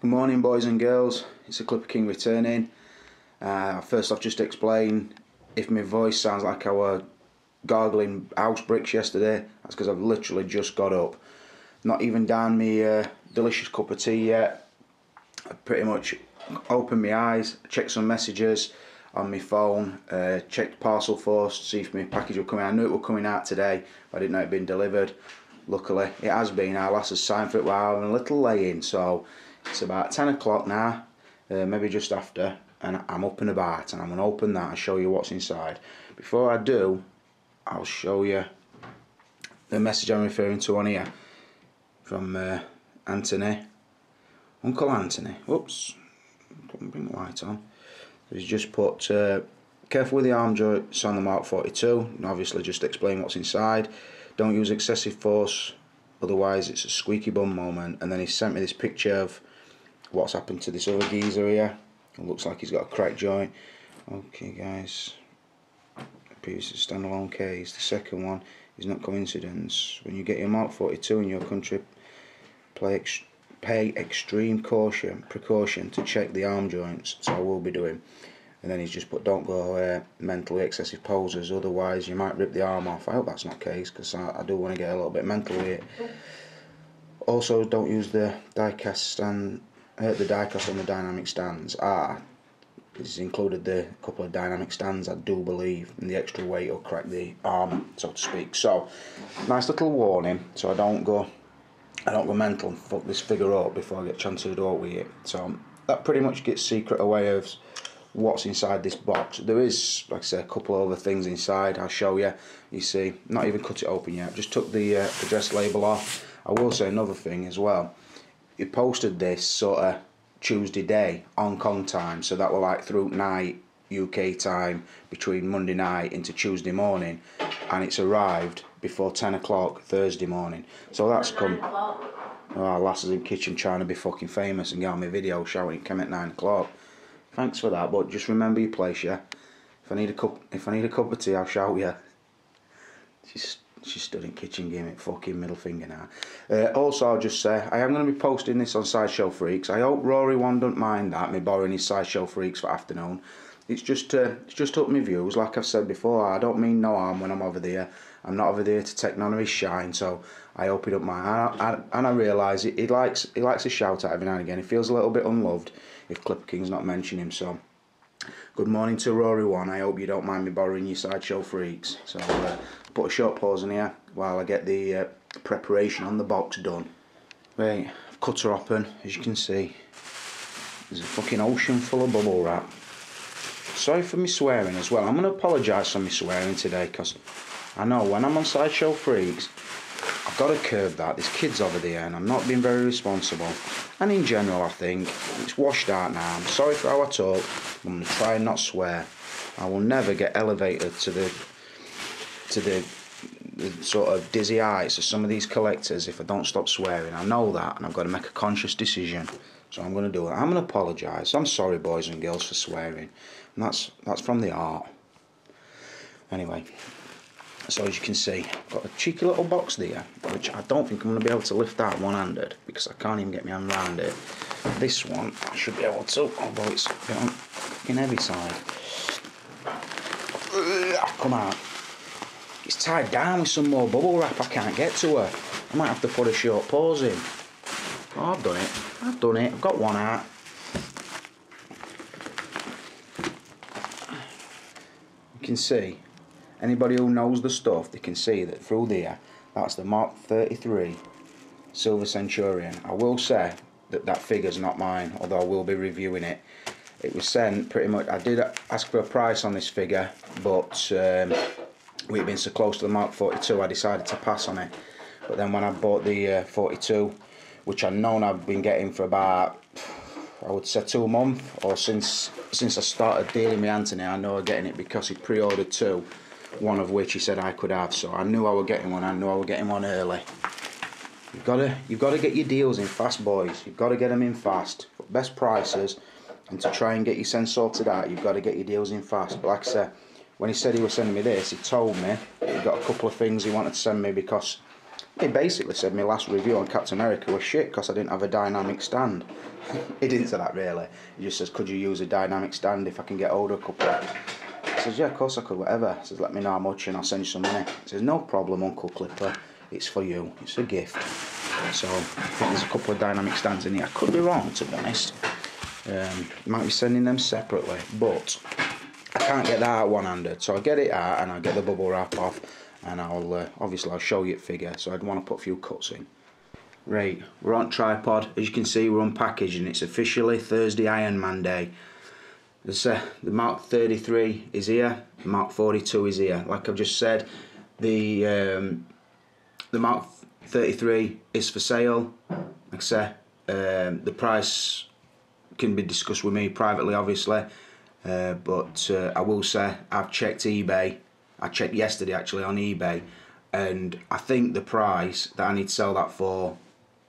Good morning, boys and girls. It's the Clipper King returning. First off, just to explain, if my voice sounds like I were gargling house bricks yesterday, that's because I've literally just got up. Not even down my delicious cup of tea yet. I pretty much opened my eyes, checked some messages on my phone, checked Parcel Force to see if my package would come out. I knew it was coming out today, but I didn't know it had been delivered. Luckily, it has been. Our lass has signed for it while having a little lay-in, so it's about 10 o'clock now, maybe just after, and I'm up and about, and I'm going to open that and show you what's inside. Before I do, I'll show you the message I'm referring to on here from Anthony, Uncle Anthony. Whoops, couldn't bring the light on. He's just put, careful with the arm joints on the Mark 42, and obviously just explain what's inside. Don't use excessive force, otherwise it's a squeaky bum moment. And then he sent me this picture of what's happened to this other geezer here. It looks like he's got a cracked joint. Okay guys, previous standalone case. The second one is not coincidence. When you get your Mark 42 in your country, pay extreme precaution to check the arm joints. So I will be doing. And then he's just put, don't go mentally excessive poses, otherwise you might rip the arm off. I hope that's not the case, because I do want to get a little bit mental with it. Also, don't use the die-cast on the dynamic stands. It's included the couple of dynamic stands, I do believe, and the extra weight will crack the arm, so to speak. So, nice little warning, so I don't go mental and fuck this figure up before I get a chance to do it with it. So that pretty much gets secret away of what's inside this box. There is, like I say, a couple of other things inside. I'll show you. You see, not even cut it open yet. Just took the address label off. I will say another thing as well. He posted this sort of Tuesday day, Hong Kong time, so that were like through night UK time, between Monday night into Tuesday morning, and it's arrived before 10 o'clock Thursday morning. So that's come. Oh, lass is in the kitchen trying to be fucking famous and get on my video shouting it came at 9 o'clock. Thanks for that, but just remember your place, yeah. If I need a cup of tea, I'll shout you. She's stood in kitchen giving it fucking middle finger now. Also, I'll just say I am going to be posting this on Sideshow Freaks. I hope Rory One don't mind that me borrowing his Sideshow Freaks for afternoon. It's just up my views. Like I've said before, I don't mean no harm when I'm over there. I'm not over there to take none of his shine, so I hope he don't mind. And I realise he likes a shout out every now and again. He feels a little bit unloved if Clipper King's not mentioning him. So good morning to Rory One. I hope you don't mind me borrowing your Sideshow Freaks. So put a short pause in here while I get the preparation on the box done. Right, I've cut her open, as you can see. There's a fucking ocean full of bubble wrap. Sorry for me swearing as well. I'm going to apologise for me swearing today, because I know when I'm on Sideshow Freaks, I've got to curb that. There's kids over there and I'm not being very responsible. And in general, I think it's washed out now. I'm sorry for how I talk. I'm going to try and not swear. I will never get elevated to the sort of dizzy heights of some of these collectors if I don't stop swearing. I know that, and I've got to make a conscious decision. So I'm going to do it. I'm going to apologise. I'm sorry, boys and girls, for swearing. And that's from the art. Anyway, so as you can see, I've got a cheeky little box there, which I don't think I'm going to be able to lift out one-handed, because I can't even get my hand around it. This one, I should be able to, although it's a bit on the fucking heavy side. Come out. It's tied down with some more bubble wrap. I can't get to her. I might have to put a short pause in. Oh, I've done it. I've got one out. You can see, anybody who knows the stuff, they can see that through there, that's the Mark 33 Silver Centurion. I will say that figure's not mine, although I will be reviewing it. It was sent pretty much, I did ask for a price on this figure, but we'd been so close to the Mark 42, I decided to pass on it. But then when I bought the 42, which I've known I've been getting for about, I would say 2 months, or since I started dealing with Anthony, I know I'm getting it because he pre-ordered 2, one of which he said I could have. So I knew I was getting one. I knew I was getting one early. You've got to get your deals in fast, boys. You've got to get them in fast, for best prices, and to try and get your sense sorted out, you've got to get your deals in fast. But like I said, when he said he was sending me this, he told me he got a couple of things he wanted to send me because He basically said my last review on Captain America was shit because I didn't have a dynamic stand. He didn't say that really. He just says, could you use a dynamic stand if I can get hold of a couple? I says, yeah, of course I could, whatever. He says, let me know how much and I'll send you some money. He says, no problem, Uncle Clipper. It's for you. It's a gift. So I think there's a couple of dynamic stands in here. I could be wrong, to be honest. Might be sending them separately, but I can't get that out one-handed. So I get it out and I get the bubble wrap off, and I'll obviously I'll show you it figure. So I'd want to put a few cuts in. Right, we're on tripod. As you can see, we're unpackaging. It's officially Thursday Iron Man Day. The Mark 33 is here. The Mark 42 is here. Like I've just said, the Mark 33 is for sale. Like I say, the price can be discussed with me privately, obviously. But I will say I've checked eBay. I checked yesterday actually on eBay, and I think the price that I need to sell that for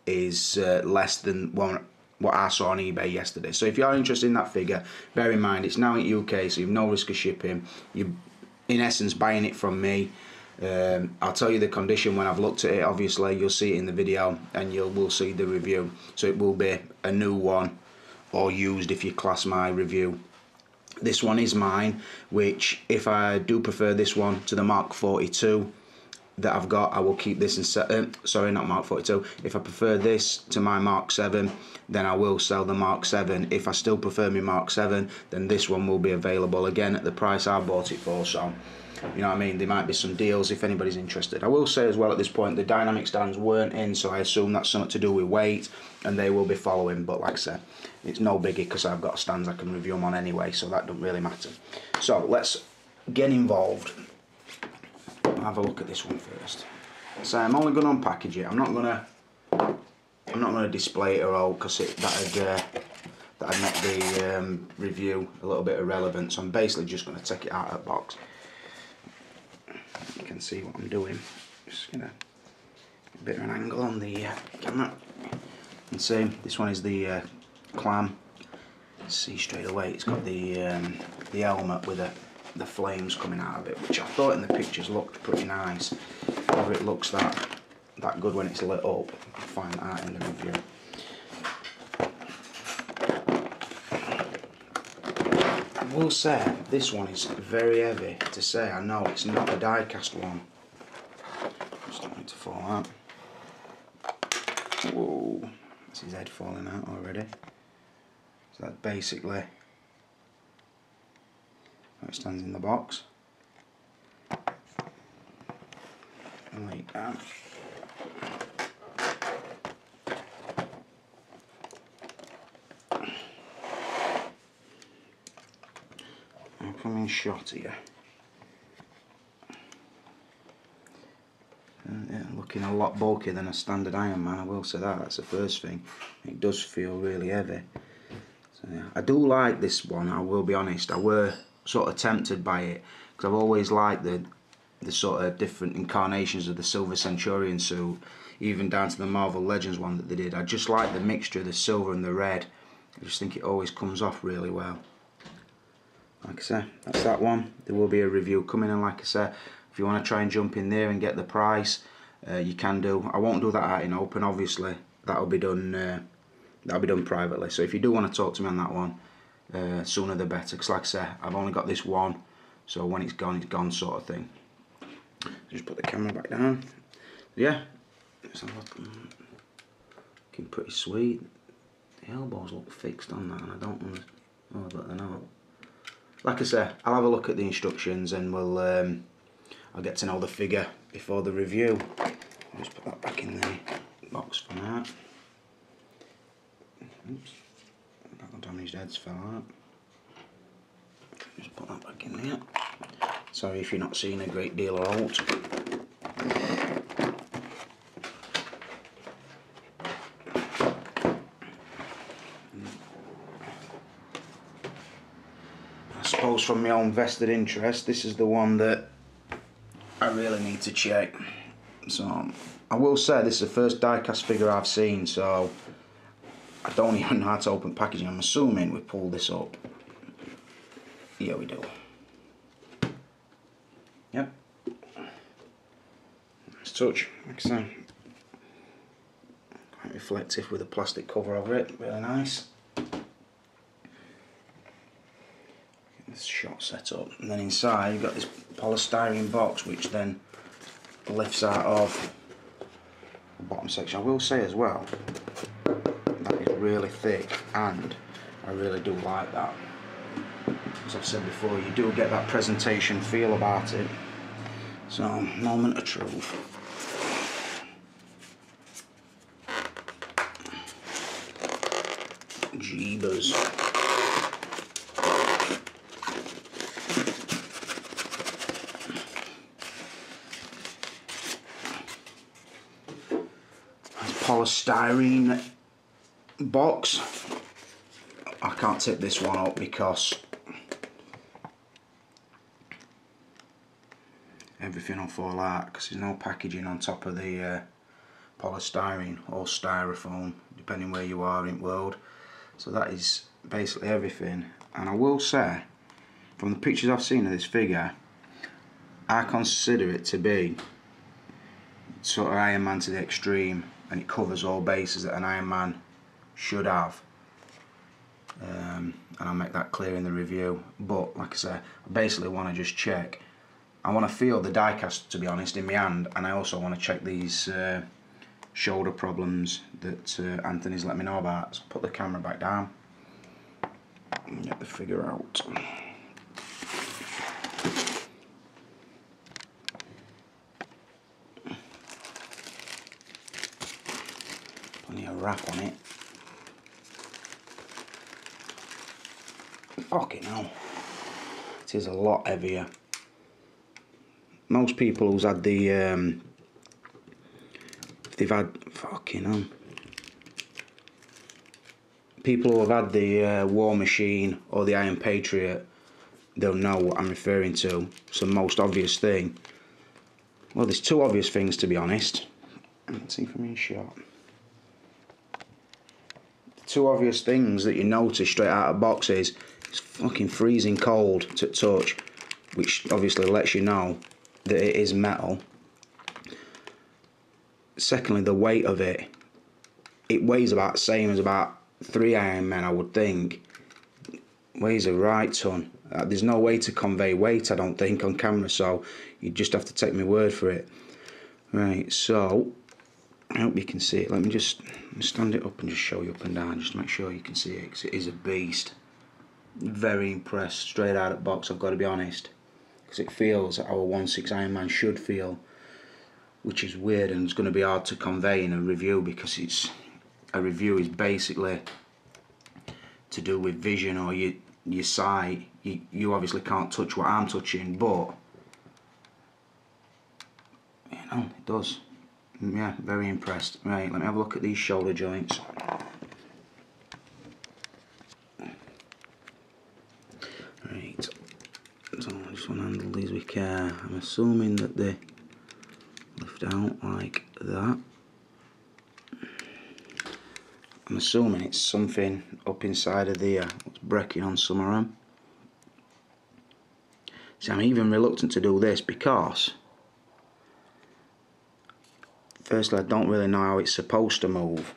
is less than what I saw on eBay yesterday. So if you are interested in that figure, bear in mind it's now in UK, so you've no risk of shipping. You're in essence buying it from me. I'll tell you the condition when I've looked at it. Obviously you'll see it in the video and will see the review, so it will be a new one or used if you class my review. This one is mine, which if I do prefer this one to the Mark 42 that I've got, I will keep this and sorry, not Mark 42. If I prefer this to my Mark 7, then I will sell the Mark 7. If I still prefer my Mark 7, then this one will be available again at the price I bought it for. So, you know what I mean, there might be some deals if anybody's interested. I will say as well at this point, the dynamic stands weren't in, so I assume that's something to do with weight, and they will be following. But like I said, it's no biggie because I've got stands I can review them on anyway, so that doesn't really matter. So let's get involved. I'll have a look at this one first. So I'm only going to unpackage it. I'm not going to display it or all because that'd make the review a little bit irrelevant. So I'm basically just going to take it out of the box. You can see what I'm doing. Just gonna get a bit of an angle on the camera. And see, this one is the clam. See straight away, it's got the helmet with the flames coming out of it, which I thought in the pictures looked pretty nice. Whether it looks that good when it's lit up, I'll find that out in the review. I will say this one is very heavy to say. I know it's not a die cast one. Just don't need to fall out. Whoa, that's his head falling out already. So that's basically how it stands in the box. And like that. I'll come in shot here. Yeah, looking a lot bulkier than a standard Iron Man, I will say that. That's the first thing. It does feel really heavy. So yeah, I do like this one, I will be honest. I were sort of tempted by it because I've always liked the sort of different incarnations of the Silver Centurion suit, even down to the Marvel Legends one that they did. I just like the mixture of the silver and the red. I just think it always comes off really well. Like I say, that's that one. There will be a review coming, and like I say, if you want to try and jump in there and get the price, you can do. I won't do that out in open, obviously. That'll be done privately. So if you do want to talk to me on that one, sooner the better. Because like I say, I've only got this one, so when it's gone sort of thing. Just put the camera back down. Yeah, it's looking pretty sweet. The elbows look fixed on that, and I don't understand. Oh, but they're not. Like I say, I'll have a look at the instructions and I'll get to know the figure before the review. I'll just put that back in the box for now. Oops, that damaged heads fell out. Just put that back in there. Sorry if you're not seeing a great deal of alt. I suppose from my own vested interest, this is the one that I really need to check. So I will say this is the first die-cast figure I've seen, so I don't even know how to open packaging. I'm assuming we pull this up. Yeah, we do. Yep. Nice touch. Like I say, reflective with a plastic cover over it, really nice. This shot set up, and then inside you've got this polystyrene box which then lifts out of the bottom section. I will say as well, that is really thick, and I really do like that. As I've said before, you do get that presentation feel about it. So, moment of truth. Jeebus. Polystyrene box. I can't tip this one up because everything will fall out because there's no packaging on top of the polystyrene or styrofoam, depending where you are in the world. So that is basically everything. And I will say, from the pictures I've seen of this figure, I consider it to be sort of Iron Man to the extreme, and it covers all bases that an Iron Man should have. And I'll make that clear in the review. But like I say, I basically want to just check. I want to feel the die cast, to be honest, in my hand, and I also want to check these shoulder problems that Anthony's let me know about. So put the camera back down and get the figure out. Plenty of wrap on it. Fucking hell, it is a lot heavier. Most people who's had the if they've had fucking hell, people who have had the War Machine or the Iron Patriot, they'll know what I'm referring to. So the most obvious thing, well, there's two obvious things, to be honest. Let's see if I'm in shot. The two obvious things that you notice straight out of box is it's fucking freezing cold to touch, which obviously lets you know that it is metal. Secondly, the weight of it. It weighs about the same as about 3 Iron Men, I would think. Weighs a right ton. There's no way to convey weight, I don't think, on camera, so you just have to take my word for it. Right, so I hope you can see it. Let me just stand it up and just show you up and down, just to make sure you can see it, because it is a beast. Very impressed straight out of the box, I've got to be honest, because it feels how a 1/6 Iron Man should feel, which is weird, and it's going to be hard to convey in a review, because a review is basically to do with vision or your sight. You obviously can't touch what I'm touching, but you know, it does. Yeah, very impressed. Right, let me have a look at these shoulder joints. Right, so I just want to handle these with care. I'm assuming that they lift out like that. I'm assuming it's something up inside of there that's breaking on some of them. See, I'm even reluctant to do this because firstly, I don't really know how it's supposed to move,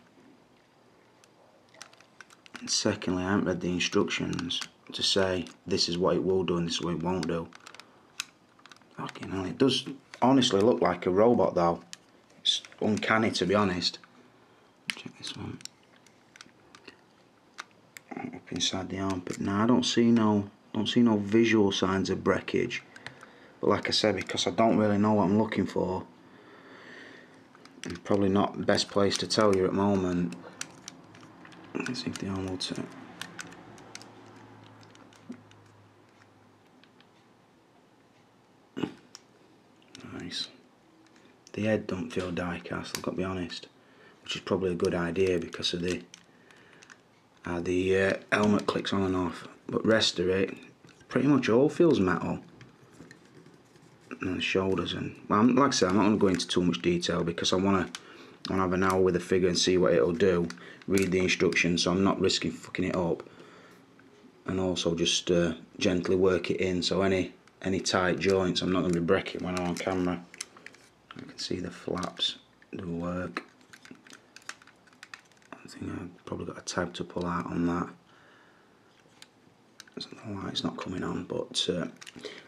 and secondly, I haven't read the instructions to say this is what it will do and this is what it won't do. Fucking hell, it does honestly look like a robot though. It's uncanny, to be honest. Check this one. Up inside the armpit. Now I don't see no visual signs of breakage, but like I said, because I don't really know what I'm looking for, I'm probably not the best place to tell you at the moment. Let's see if the arm will turn. Nice. The head don't feel die cast, I've got to be honest, which is probably a good idea because of the helmet clicks on and off. But rest of it, pretty much all feels metal. And the shoulders, and well, like I said, I'm not going to go into too much detail because I want to have an hour with the figure and see what it'll do. Read the instructions, so I'm not risking fucking it up. And also just gently work it in. So any tight joints, I'm not going to be breaking when I'm on camera. I can see the flaps do work. think I've probably got a tab to pull out on that. The light's not coming on, but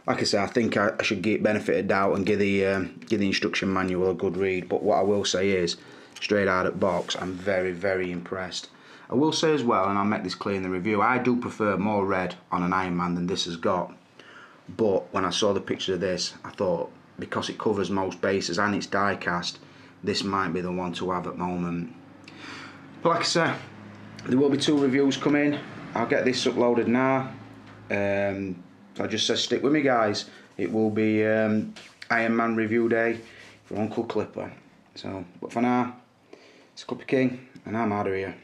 like I say, I think I should get benefit of doubt and give the instruction manual a good read. But what I will say is, straight out of box, I'm very, very impressed. I will say as well, and I'll make this clear in the review, I do prefer more red on an Ironman than this has got. But when I saw the picture of this, I thought, because it covers most bases and it's die cast, this might be the one to have at the moment. But like I say, there will be 2 reviews coming. I'll get this uploaded now. I just said stick with me, guys. It will be Ironman review day for Uncle Clipper. So, but for now, it's Clipper King, and I'm out of here.